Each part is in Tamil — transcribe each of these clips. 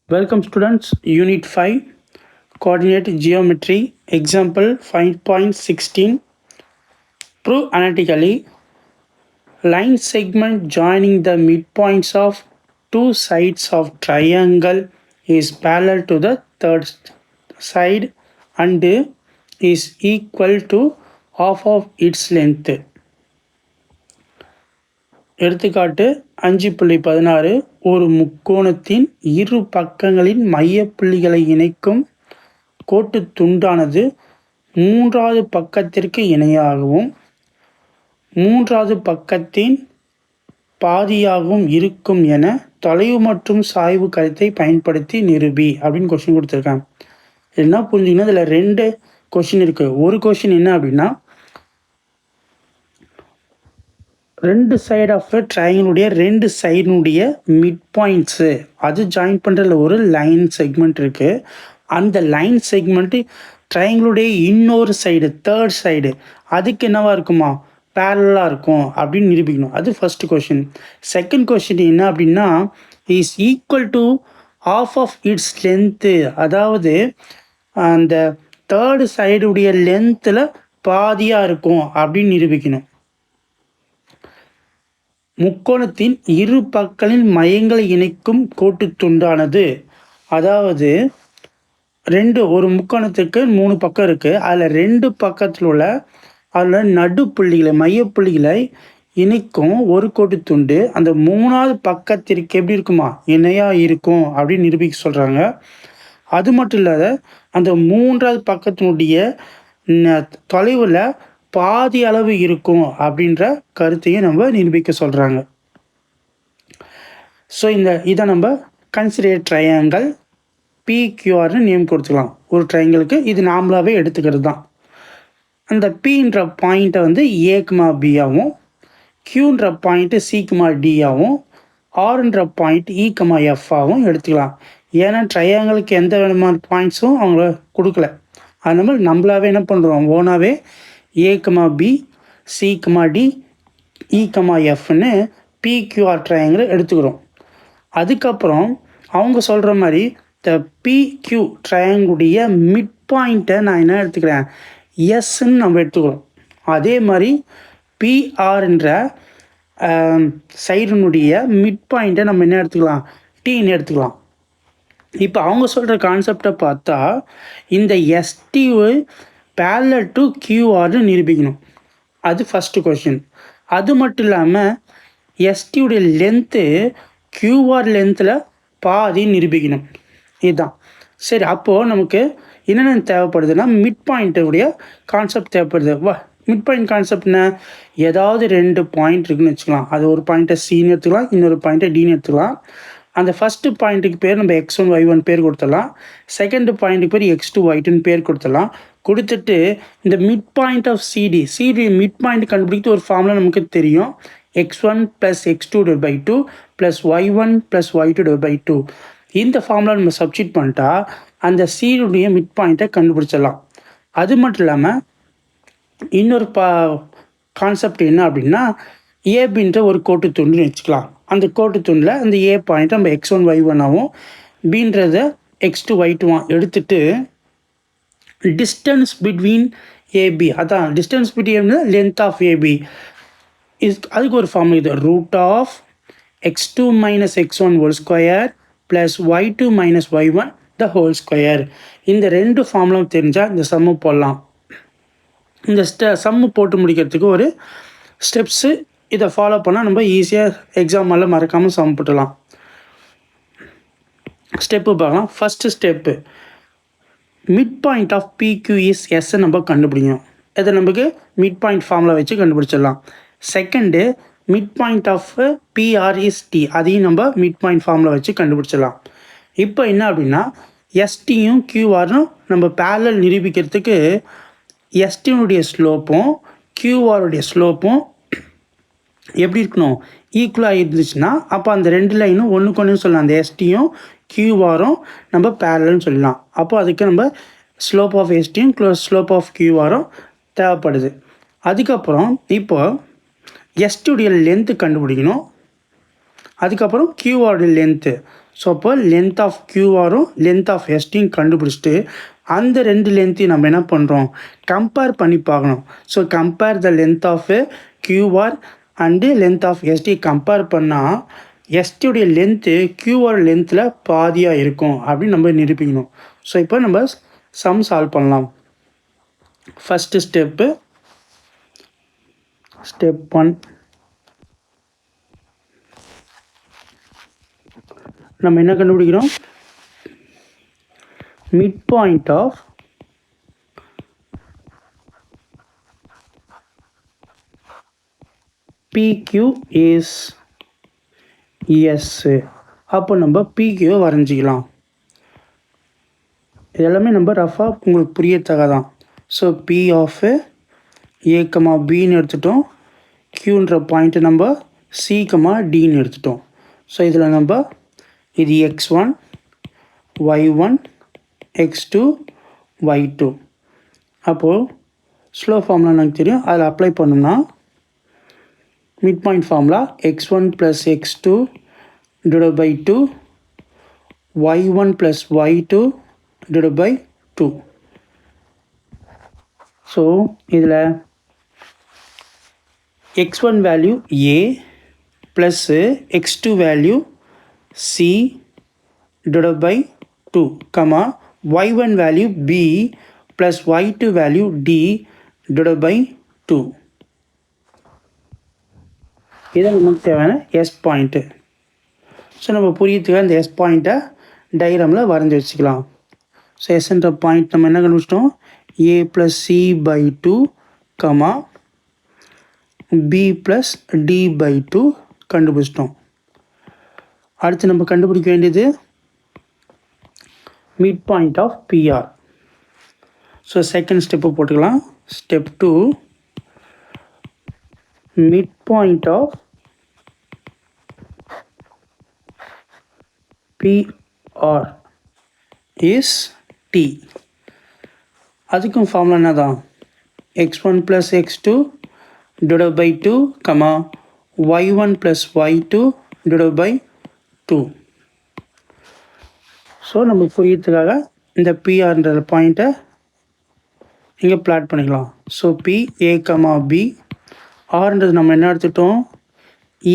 Welcome students, Unit 5, Coordinate Geometry, Example 5.16. Prove analytically, line segment joining the midpoints of two sides of triangle is parallel to the third side and is equal to half of its length. எடுத்துக்காட்டு 5.16 ஒரு முக்கோணத்தின் இரு பக்கங்களின் மைய புள்ளிகளை இணைக்கும் கோட்டு துண்டானது மூன்றாவது பக்கத்திற்கு இணையாகவும் மூன்றாவது பக்கத்தின் பாதியாகவும் இருக்கும் என தொலைவு மற்றும் சாய்வு கருத்தை பயன்படுத்தி நிரூபி அப்படின்னு கொஸ்டின் கொடுத்துருக்காங்க. என்ன புரிஞ்சுங்கன்னா இதில் 2 கொஸ்டின் இருக்குது. ஒரு கொஸ்டின் என்ன அப்படின்னா, 2 சைடு ஆஃப் ட்ரையாங்கிளுடைய 2 சைடுனுடைய மிட் பாயிண்ட்ஸு அது ஜாயின் பண்ணுறதுல ஒரு லைன் செக்மெண்ட் இருக்குது. அந்த லைன் செக்மெண்ட்டு ட்ரையாங்கிளுடைய இன்னொரு சைடு தேர்ட் சைடு அதுக்கு என்னவா இருக்குமா, பேரலாக இருக்கும் அப்படின்னு நிரூபிக்கணும். அது ஃபஸ்ட்டு கொஷின். செகண்ட் கொஷின் என்ன அப்படின்னா, is equal to half of its length, அதாவது அந்த தேர்டு சைடுடைய லென்த்தில் பாதியாக இருக்கும் அப்படின்னு நிரூபிக்கணும். முக்கோணத்தின் இரு பக்கங்களின் மையங்களை இணைக்கும் கோட்டு துண்டானது, அதாவது ஒரு முக்கோணத்துக்கு 3 பக்கம் இருக்குது. அதில் 2 பக்கத்தில் உள்ள அதில் நடுப்புள்ளிகளை மையப்புள்ளிகளை இணைக்கும் ஒரு கோட்டு துண்டு அந்த 3வது பக்கத்திற்கு எப்படி இருக்குமா, இணையாக இருக்கும் அப்படின்னு நிரூபிக்க சொல்கிறாங்க. அது மட்டும் இல்லாத அந்த 3வது பக்கத்தினுடைய தொலைவில் பாதி அளவு இருக்கும் அப்படின்ற கருத்தையும் நம்ம நிரூபிக்க சொல்கிறாங்க. ஸோ இதை நம்ம கன்சிடர் ட்ரையாங்கிள் PQRன்னு நேம் கொடுத்துக்கலாம். ஒரு ட்ரையாங்கிளுக்கு இது நாமளாகவே எடுத்துக்கிறது தான். அந்த Pன்ற பாயிண்ட்டை வந்து A, Bயாகவும், Qன்ற பாயிண்ட்டு C, Dயாகவும், Rன்ற பாயிண்ட் E, Fஆகவும் எடுத்துக்கலாம். ஏன்னா ட்ரையாங்கிளுக்கு எந்த விதமான பாயிண்ட்ஸும் அவங்க கொடுக்கல. அதனால் நம்மளாவே என்ன பண்ணுறோம், ஓனாகவே A, B, C, D, E, Fன்னு PQR triangle எடுத்துக்கிறோம். அதுக்கப்புறம் அவங்க சொல்கிற மாதிரி இந்த PQ ட்ரையாங்குடைய மிட் பாயிண்ட்டை நான் என்ன எடுத்துக்கிறேன், எஸ்ன்னு நம்ம எடுத்துக்கிறோம். அதே மாதிரி PRன்ற சைடுனுடைய மிட் பாயிண்ட்டை நம்ம என்ன எடுத்துக்கலாம், Tன்னு எடுத்துக்கலாம். இப்போ அவங்க சொல்கிற கான்செப்டை பார்த்தா இந்த ST parallel to QRன்னு நிரூபிக்கணும். அது ஃபஸ்ட்டு கொஷின். அது மட்டும் இல்லாமல் STயுடைய லென்த்து QR லென்த்தில் பாதி நிரூபிக்கணும். இதுதான் சரி. அப்போது நமக்கு என்னென்ன தேவைப்படுதுன்னா, மிட் பாயிண்ட்டுடைய கான்செப்ட் தேவைப்படுது. மிட் பாயிண்ட் கான்செப்ட்னா, ஏதாவது 2 பாயிண்ட் இருக்குதுன்னு வச்சுக்கலாம். அது ஒரு பாயிண்ட்டை Cன்னு எடுத்துக்கலாம், இன்னொரு பாயிண்ட்டை Dன்னு எடுத்துக்கலாம். அந்த ஃபஸ்ட்டு பாயிண்ட்டுக்கு பேர் நம்ம X1, Y1 பேர் கொடுத்துடலாம். செகண்ட் பாயிண்ட்டுக்கு பேர் X2, Y2ன்னு பேர் கொடுத்துடலாம். கொடுத்துட்டு இந்த mid point of CD mid point கண்டுபிடிக்கிறது ஒரு ஃபார்முலா நமக்கு தெரியும். X1 + X2/2 + Y1 + Y2/2. இந்த ஃபார்முலா நம்ம சப்ஸ்டிட் பண்ணிட்டா அந்த சீடுடைய மிட் பாயிண்ட்டை கண்டுபிடிச்சிடலாம். அது மட்டும் இல்லாமல் இன்னொரு கான்செப்ட் என்ன அப்படின்னா, ஏபின்ற ஒரு கோட்டு துண்டுன்னு வச்சுக்கலாம். அந்த கோட்டு துண்டில் அந்த A பாயிண்ட்டை நம்ம X1, Y1ஆகவும் Bன்றதை X2, Y2 எடுத்துட்டு டிஸ்டன்ஸ் பிட்வீன் AB, அதான் distance between length of AB அதுக்கு ஒரு ஃபார்முலா இது. √X2 - X1 ² + Y2 - Y1 ² இந்த 2 ஃபார்முலாவும் தெரிஞ்சால் இந்த சம்மு போடலாம். இந்த சம்மு போட்டு முடிக்கிறதுக்கு ஒரு ஸ்டெப்ஸு இதை ஃபாலோ பண்ணால் நம்ம ஈஸியாக எக்ஸாமெல்லாம் மறக்காமல் சம் போட்டலாம். ஸ்டெப்பு பார்க்கலாம். First step, mid point of PQ is எஸ்ஸை நம்ம கண்டுபிடிக்கணும். இதை நமக்கு மிட் பாயிண்ட் ஃபார்முலா வச்சு கண்டுபிடிச்சிடலாம். Second, mid point of PR is T, அதையும் நம்ம மிட் பாயிண்ட் ஃபார்முலா வச்சு கண்டுபிடிச்சிடலாம். இப்போ என்ன அப்படின்னா, STயும் QRனும் நம்ம பேரலல் நிரூபிக்கிறதுக்கு STனுடைய ஸ்லோப்பும் QRுடைய ஸ்லோப்பும் எப்படி இருக்கணும், ஈக்குவலாக இருந்துச்சுன்னா அப்போ அந்த 2 லைனும் ஒன்றுக்கு ஒன்று சொல்லலாம். அந்த STயும் QRும் நம்ம பேரலல்னு சொல்லலாம். அப்போ அதுக்கு நம்ம ஸ்லோப் ஆஃப் STயும் ஸ்லோப் ஆஃப் QRும் தேவைப்படுது. அதுக்கப்புறம் இப்போ எஸ்டியுடைய லென்த்து கண்டுபிடிக்கணும். அதுக்கப்புறம் கியூஆருடைய லென்த்து. ஸோ அப்போ லென்த் ஆஃப் கியூஆரும் லென்த் ஆஃப் எஸ்டியும் கண்டுபிடிச்சிட்டு அந்த 2 லென்த்தையும் நம்ம என்ன பண்ணுறோம், கம்பேர் பண்ணி பார்க்கணும். So compare the length of QR and length of ST compare பண்ணால் எஸ்டியுடைய லென்த்து கியூஆர் லென்த்தில் பாதியாக இருக்கும் அப்படின்னு நம்ம நிரூபிக்கணும். ஸோ இப்போ நம்ம சம் சால்வ் பண்ணலாம். ஃபஸ்ட்டு ஸ்டெப் 1 நம்ம என்ன கண்டுபிடிக்கிறோம், mid point of PQ is S. அப்போ நம்ம PQ வரைஞ்சிக்கலாம். இதெல்லாமே நம்ம ரஃபாக உங்களுக்கு புரியத்தக்க தான். ஸோ P ஆஃப் A, Bன்னு எடுத்துட்டோம். Qன்ற பாயிண்ட்டை நம்ம C, Dன்னு எடுத்துட்டோம். ஸோ இதில் நம்ம இது x1, y1, x2, y2. அப்போது ஸ்லோ ஃபார்முலா எனக்கு தெரியும், அதில் அப்ளை பண்ணோம்னா mid point formula x1 + x2 / 2, y1 + y2 / 2. So இதில் x1 value A plus x2 value C / 2, y1 value B plus y2 value D / 2. இதை நமக்கு தேவையான எஸ் பாயிண்ட்டு. ஸோ நம்ம புரியத்துக்காக இந்த எஸ் பாயிண்ட்டை டயக்ராமில் வரைஞ்சி வச்சுக்கலாம். ஸோ எஸ்ன்ற பாயிண்ட் நம்ம என்ன கண்டுபிடிச்சிட்டோம், A + C / 2, B + D / 2 கண்டுபிடிச்சிட்டோம். அடுத்து நம்ம கண்டுபிடிக்க வேண்டியது mid point of PR. So second step போட்டுக்கலாம். Step 2, mid point of PR is T. அதுக்கும் ஃபார்முலா என்ன தான், x1 + x2 / 2, y1 + y2 / 2. So நம்ம புரியத்துக்காக இந்த PRன்ற பாயிண்ட்டை இங்கே பிளாட் பண்ணிக்கலாம். ஸோ P, A, B, Rன்றது நம்ம என்ன எடுத்துட்டோம், E,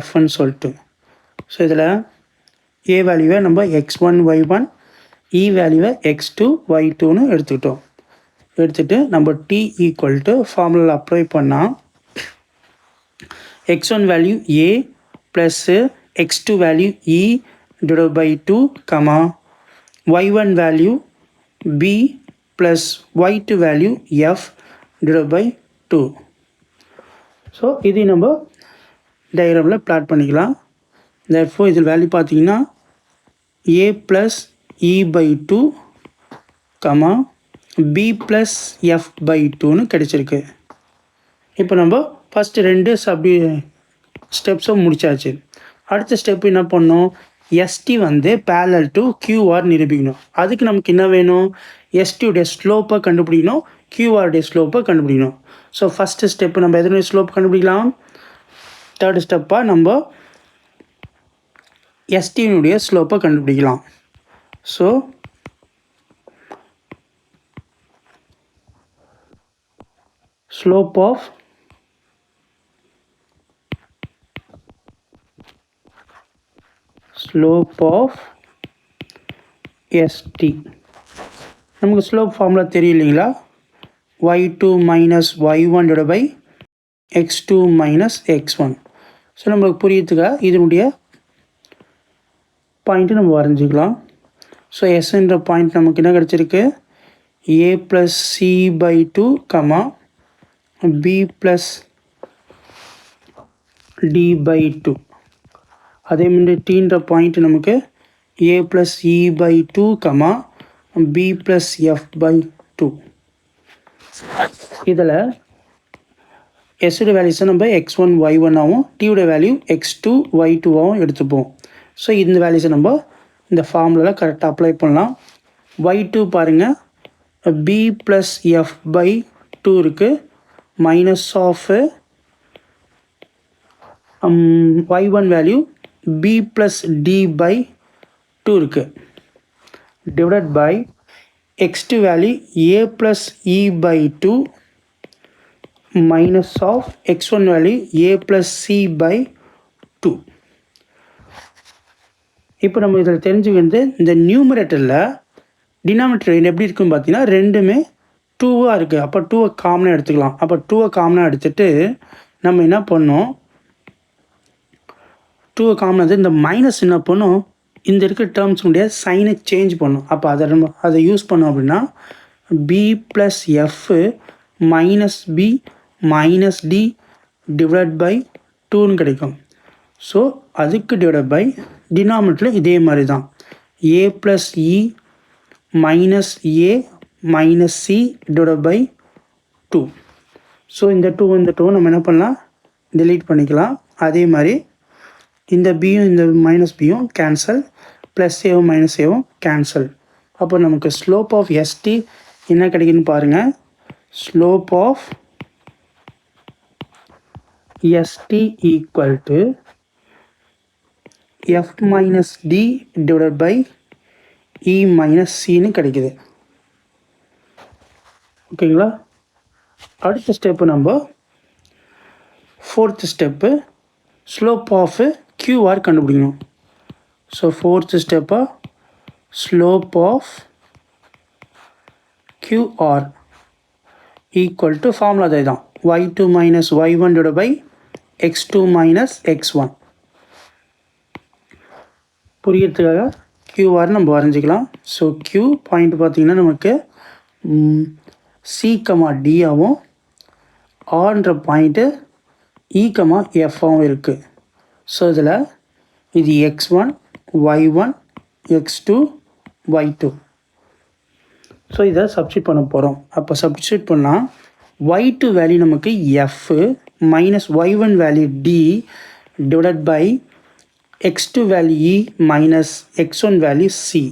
Fன்னு சொல்லிட்டு. ஸோ இதில் A வேல்யூவை நம்ம x1, y1, E வேல்யூவை x2, y2ன்னு எடுத்துகிட்டு நம்ம T = ஃபார்முலா அப்ளை பண்ணால் x1 value A plus x2 value E / 2, y1 value B plus y2 value F / 2. So இது நம்ம டயக்ராமில் பிளாட் பண்ணிக்கலாம். therefore இதில் வேல்யூ பார்த்தீங்கன்னா A + E / 2, B + F / 2ன்னு கிடைச்சிருக்கு. இப்போ நம்ம ஃபஸ்ட்டு 2 ஸ்டெப்ஸும் முடிச்சாச்சு. அடுத்த ஸ்டெப் என்ன பண்ணோம், ST parallel to QR நிரூபிக்கணும். அதுக்கு நமக்கு என்ன வேணும், STயுடைய ஸ்லோப்பை கண்டுபிடிக்கணும், QRடைய ஸ்லோப்பை கண்டுபிடிக்கணும். ஸோ ஃபஸ்ட்டு ஸ்டெப்பு நம்ம எதனுடைய ஸ்லோப் கண்டுபிடிக்கலாம், தேர்டு ஸ்டெப்பாக நம்ம STனுடைய ஸ்லோப்பை கண்டுபிடிக்கலாம். ஸோ ஸ்லோப் ஆஃப் ST நமக்கு ஸ்லோப் ஃபார்முலா தெரியும் இல்லைங்களா, y2 - y1 / x2 - x1. So நம்மளுக்கு புரியத்துக்காக இதனுடைய பாயிண்ட்டு நம்ம வரைஞ்சிக்கலாம். ஸோ எஸ்ன்ற பாயிண்ட் நமக்கு என்ன கிடச்சிருக்கு, A + C / 2, B + D / 2. அதே மாதிரி Tன்ற பாயிண்ட் நமக்கு A + E / 2, B + F / 2. இதில் எஸ்ஸோட வேல்யூஸை நம்ம x1, y1ஆகவும் Tயோட வேல்யூ x2, y2ஆகவும் எடுத்துப்போம். ஸோ இந்த வேல்யூஸை நம்ம இந்த ஃபார்முலாவில் கரெக்டாக அப்ளை பண்ணலாம். y2 பாருங்கள், B + F / 2 இருக்குது, -of y1 value b plus d by 2 இருக்குது, divided by x2 value a plus e by 2 minus of x1 value a plus c by 2. இப்போ நம்ம இதில் தெரிஞ்சுக்கிறது, இந்த நியூமரேட்டரில் டினாமினேட்டர் எப்படி இருக்குன்னு பார்த்தீங்கன்னா ரெண்டுமே 2வாக இருக்குது. அப்போ 2வை காமனாக எடுத்துக்கலாம். அப்போ 2வை காமனாக எடுத்துகிட்டு நம்ம என்ன பண்ணோம், 2வை காமனாக எடுத்து இந்த மைனஸ் என்ன பண்ணோம், இந்த இருக்கிற டேர்ம்ஸுடைய சைனை சேஞ்ச் பண்ணும். அப்போ அதை யூஸ் பண்ணோம் அப்படின்னா b plus F minus b minus d divide by 2ன்னு கிடைக்கும். ஸோ அதுக்கு டிவைட் பை டினாமினேட்டரில் இதே மாதிரி தான் a plus e minus a minus c divide by 2. So இந்த 2 நம்ம என்ன பண்ணலாம், delete பண்ணிக்கலாம். அதே மாதிரி இந்த பியும் இந்த மைனஸ் பியும் கேன்சல், ப்ளஸ் ஏவும் மைனஸ் ஏவும் கேன்சல். அப்போ நமக்கு ஸ்லோப் ஆஃப் எஸ்டி என்ன கிடைக்குன்னு பாருங்கள். Slope of ST equal to f minus d divide by e minus சின்னு கிடைக்குது. ஓகேங்களா. அடுத்த ஸ்டெப்பு நம்ம 4th step slope of QR கண்டுபிடிக்கணும். ஸோ 4th ஸ்டெப்பாக slope of QR equal to formula அதே தான், y2 minus y1 divide by x2 minus x1. புரியறதுக்காக QR நம்ம வரைஞ்சிக்கலாம். ஸோ Q பாயிண்ட் பார்த்திங்கன்னா நமக்கு C, D ஆகும், ஆர்ன்ற பாயிண்ட்டு E, F ஆகவும் இருக்குது. ஸோ இதில் இது x1 y1 x2 y2. So இதை சப்ஸ்டியூட் பண்ண போகிறோம். அப்போ சப்ஸ்டியூட் பண்ணால் y2 வேல்யூ நமக்கு f minus y1 value d divided by x2 value e minus x1 value c.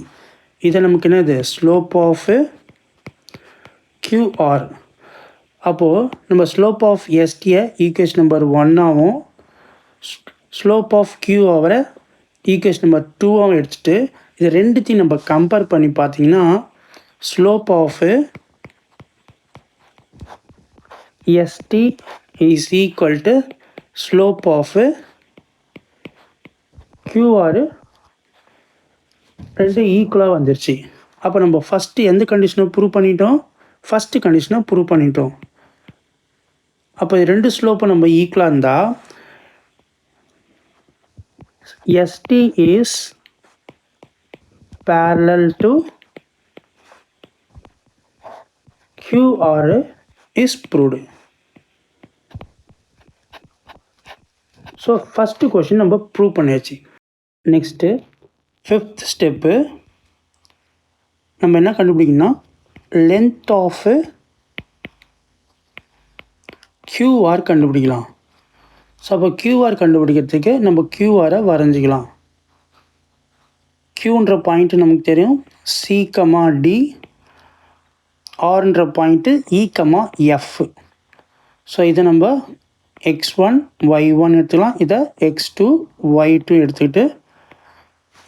இதை நமக்கு என்னது, ஸ்லோப் ஆஃப் QR. அப்போது நம்ம ஸ்லோப் ஆஃப் எஸ்டியை ஈக்குவேஷன் நம்பர் 1ஆகவும் ஸ்லோப் ஆஃப் QRை ஈக்குவேஷன் நம்பர் 2ஆகவும் எடுத்துகிட்டு இது ரெண்டுத்தையும் நம்ம கம்பேர் பண்ணி பார்த்தீங்கன்னா slope of ST is equal to slope of QR ரெண்டு ஈக்குவலாக வந்துருச்சு. அப்போ நம்ம ஃபஸ்ட்டு எந்த கண்டிஷனை ப்ரூவ் பண்ணிட்டோம், ஃபஸ்ட்டு கண்டிஷனை ப்ரூவ் பண்ணிட்டோம். அப்போ இது ரெண்டு ஸ்லோப்பை நம்ம ஈக்குவலாக இருந்தால் ST is parallel to QR is proved. So first question நம்ம ப்ரூவ் பண்ணியாச்சு. நெக்ஸ்ட்டு 5th ஸ்டெப்பு நம்ம என்ன கண்டுபிடிக்கணும்னா லென்த் ஆஃப் QR கண்டுபிடிக்கலாம். ஸோ அப்போ QR கண்டுபிடிக்கிறதுக்கு நம்ம QRை வரைஞ்சிக்கலாம். Qன்ற பாயிண்ட்டு நமக்கு தெரியும், C, D, Rன்ற பாயிண்ட்டு E, F. ஸோ இதை நம்ம x1 y1 எடுத்துக்கலாம், இதை x2 y2 எடுத்துக்கிட்டு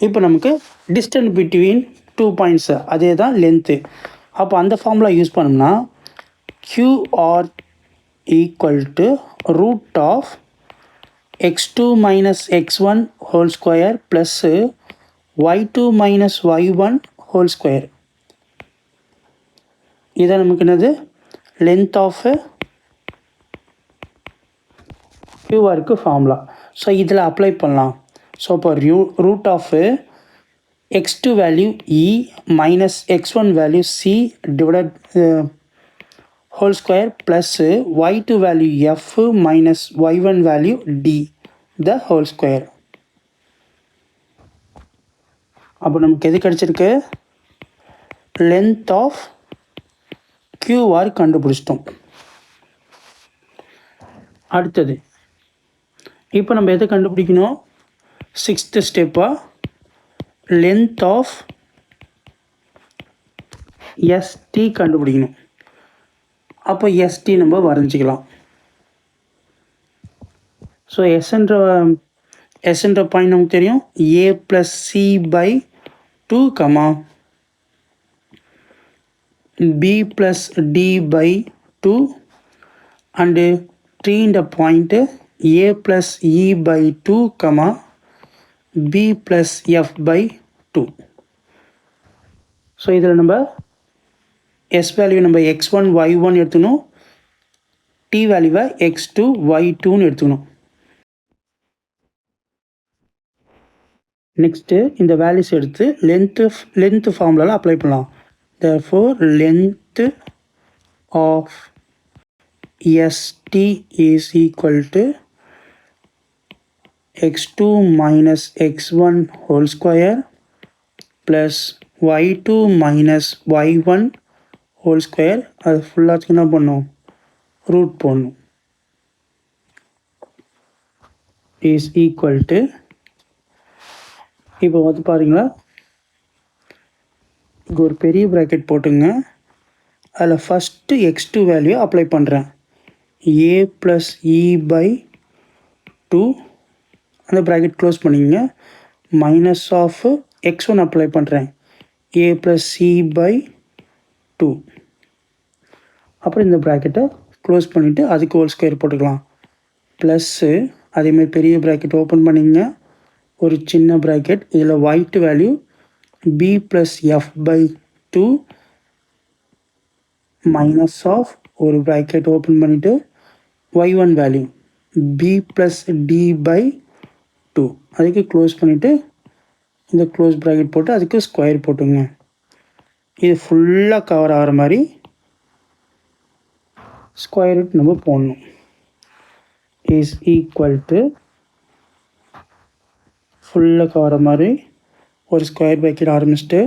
இப்போ நமக்கு டிஸ்டன்ஸ் பிட்வீன் 2 பாயிண்ட்ஸு அதே தான் லென்த்து. அப்போ அந்த ஃபார்முலா யூஸ் பண்ணோம்னா QR equal to root of x2 minus x1 whole square plus y2 minus y1 whole square. இதை நமக்கு என்னது, லென்த் ஆஃப் QRக்கு ஃபார்முலா. ஸோ இதில் அப்ளை பண்ணலாம். ஸோ இப்போ root of x2 value E minus x1 value C divided whole square plus y2 value F minus y1 value D the whole square. அப்போ நமக்கு எது கிடச்சிருக்கு, லென்த் ஆஃப் QR கண்டுபிடிச்சிட்டோம். அடுத்தது இப்போ நம்ம எதை கண்டுபிடிக்கணும், 6th ஸ்டெப்பாக லென்த் ஆஃப் ST கண்டுபிடிக்கணும். அப்போ ST நம்ம வரைஞ்சிக்கலாம். ஸோ எஸ்ன்ற பாயிண்ட் நமக்கு தெரியும், a + c/2, b + d/2 and tன்ற point a + e/2, b + f/2. So இதில் நம்ம எஸ் வேல்யூ நம்ம x1 y1 எடுத்துக்கணும், t வேல்யூவை x2 y2ன்னு எடுத்துக்கணும். நெக்ஸ்ட்டு இந்த வேல்யூஸ் எடுத்து லென்த்து ஃபார்முலாவில் அப்ளை பண்ணலாம். therefore length of st is equal to x2 minus x1 whole square plus y2 minus y1 whole square. அது ஃபுல்லாச்சுக்கு என்ன பண்ணும், ரூட் போடணும். is equal to, இப்போ வந்து பாருங்களா, இங்கே ஒரு பெரிய ப்ராக்கெட் போட்டுங்க. அதில் ஃபஸ்ட்டு x2 வேல்யூ அப்ளை பண்ணுறேன், a + e/2. அந்த ப்ராக்கெட் க்ளோஸ் பண்ணிங்க. மைனஸ் ஆஃப் x1 அப்ளை பண்ணுறேன், a + c/2. அப்புறம் இந்த ப்ராக்கெட்டை க்ளோஸ் பண்ணிவிட்டு அதுக்கு ஹோல் ஸ்கொயர் போட்டுக்கலாம். ப்ளஸ்ஸு அதேமாதிரி பெரிய ப்ராக்கெட் ஓப்பன் பண்ணிங்க, ஒரு சின்ன ப்ராக்கெட், இதில் ஒயிட் value b + f/2 minus of ஒரு ப்ராக்கெட் ஓப்பன் பண்ணிவிட்டு y1 வேல்யூ b + d/2, அதுக்கு க்ளோஸ் பண்ணிவிட்டு இந்த க்ளோஸ் ப்ராக்கெட் போட்டு அதுக்கு ஸ்கொயர் போட்டுங்க. இது ஃபுல்லாக கவர் ஆகிற மாதிரி ஸ்கொயர் ரூட் நம்ம போடணும். இஸ் ஈக்குவல் டு ஃபுல்லாக கவர் மாதிரி ஒரு ஸ்கொயர் ப்ராக்கெட் ஆரம்பிச்சுட்டு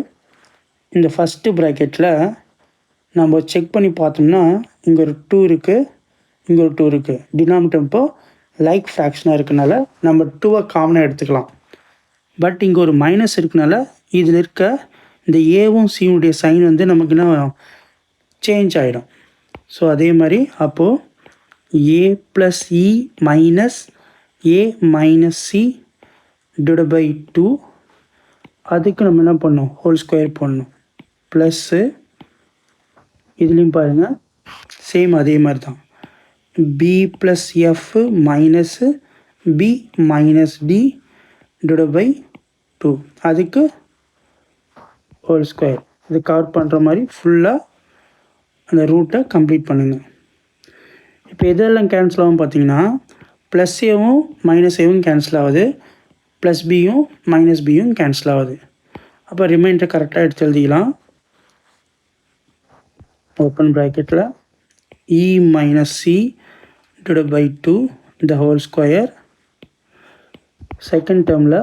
இந்த ஃபஸ்ட்டு ப்ராக்கெட்டில் நம்ம செக் பண்ணி பார்த்தோம்னா இங்கே ஒரு 2 இருக்குது, இங்கே ஒரு 2 இருக்குது. டினாமினேட்டர் இப்போது லைக் ஃப்ராக்ஷனாக இருக்கனால நம்ம 2வை காமனாக எடுத்துக்கலாம். பட் இங்கே ஒரு மைனஸ் இருக்கனால இதில் இருக்க இந்த ஏவும் சியுடைய சைன் வந்து நமக்கு என்ன சேஞ்ச் ஆகிடும். ஸோ அதே மாதிரி அப்போது a + e minus a minus c /2, அதுக்கு நம்ம என்ன பண்ணணும், ஹோல் ஸ்கொயர் போடணும். ப்ளஸ்ஸு இதுலேயும் பாருங்கள் சேம் அதே மாதிரி தான், b + f minus b minus d /2, அதுக்கு ஹோல் ஸ்கொயர். இது கவர் பண்ணுற மாதிரி ஃபுல்லாக அந்த ரூட்டை கம்ப்ளீட் பண்ணுங்கள். இப்போ எதெல்லாம் கேன்சல் ஆகும் பார்த்தீங்கன்னா, ப்ளஸ் ஏவும் மைனஸ் ஏவும் கேன்சல் ஆகுது, ப்ளஸ் பியும் மைனஸ் பியும் கேன்சல் ஆகுது. அப்போ ரிமைண்டர் கரெக்டாக எடுத்து எழுதிக்கலாம். ஓப்பன் ப்ராக்கெட்டில் e minus c /2 the whole square. Second டேர்மில்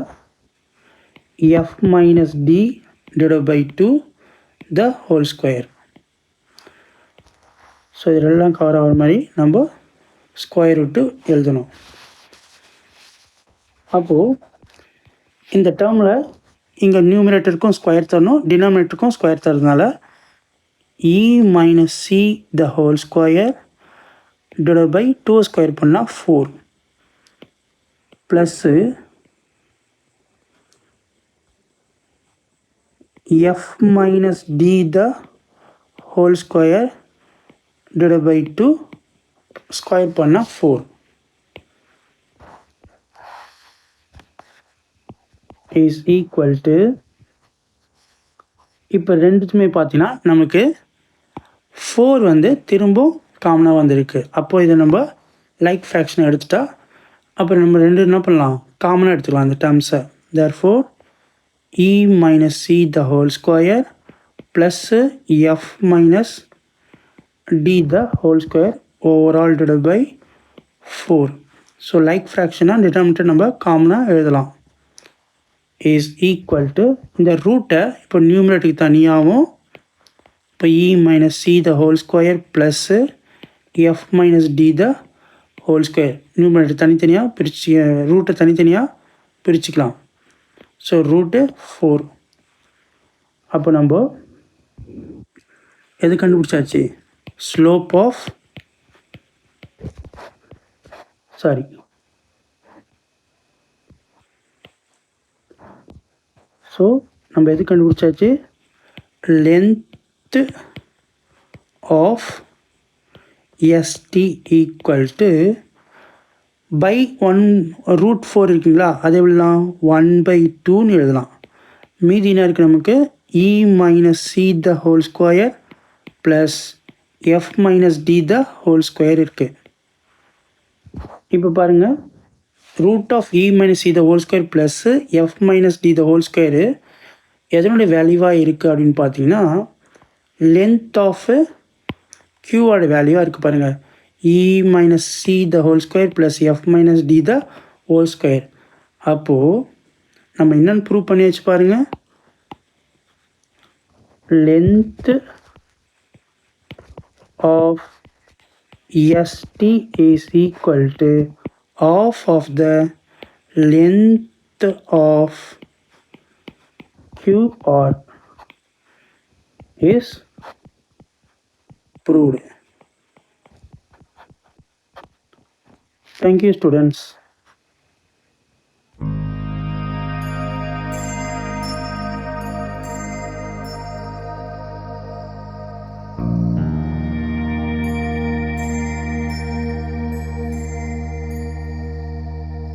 f minus d /2 the whole square. So இதெல்லாம் கவர் ஆகிற மாதிரி நம்ம ஸ்கொயர் ரூட்டு எழுதணும். அப்போது இந்த டேர்மில் இங்கே நியூமினேட்டருக்கும் ஸ்கொயர் தரணும், டினாமினேட்டருக்கும் ஸ்கொயர் தரதுனால e minus c the whole square /2 square பண்ணால் 4 plus f minus d the whole square /2 square பண்ணால் 4 is equal to, இப்போ ரெண்டுத்துமே பார்த்தீங்கன்னா நமக்கு 4 வந்து திரும்ப காமனாக வந்திருக்கு. அப்போது இதை நம்ம லைக் ஃப்ராக்ஷனை எடுத்துட்டா அப்புறம் நம்ம ரெண்டு என்ன பண்ணலாம், காமனாக எடுத்துக்கலாம் அந்த டேர்ம்ஸை. therefore e minus c the whole square plus f minus d the whole square overall /4. So like ஃப்ராக்ஷனாக டினாமினேட்டர் நம்ம காமனாக எழுதலாம். இஸ் ஈக்குவல் டு இந்த ரூட்டை இப்போ நியூமினேட்டருக்கு தனியாகவும், இப்போ e minus c the whole square plus f minus d the whole square numerator தனித்தனியாக பிரித்து ரூட்டை தனித்தனியாக பிரிச்சுக்கலாம். So root 4. அப்போ நம்ம எது கண்டுபிடிச்சாச்சு, ஸ்லோப் ஆஃப் ஸோ நம்ம எது கண்டுபிடிச்சாச்சு, length of ST equal to by 1√4 இருக்குங்களா, அது எப்படிலாம் 1/2ன்னு எழுதலாம். மீதி என்ன இருக்குது நமக்கு, e minus C the whole square plus F minus D the whole square இருக்குது. இப்போ பாருங்கள், root of E minus C the whole square plus F minus D the whole square எதனுடைய வேல்யூவாக இருக்குது அப்படின்னு பார்த்தீங்கன்னா, லென்த் ஆஃப் க்யூவோட வேல்யூவாக இருக்குது பாருங்கள். e minus C the whole square plus F minus D the whole square. அப்போது நம்ம என்னென்னு ப்ரூவ் பண்ணி வச்சு பாருங்கள், length of ST is equal to half of the length of QR is proved. Thank you, students.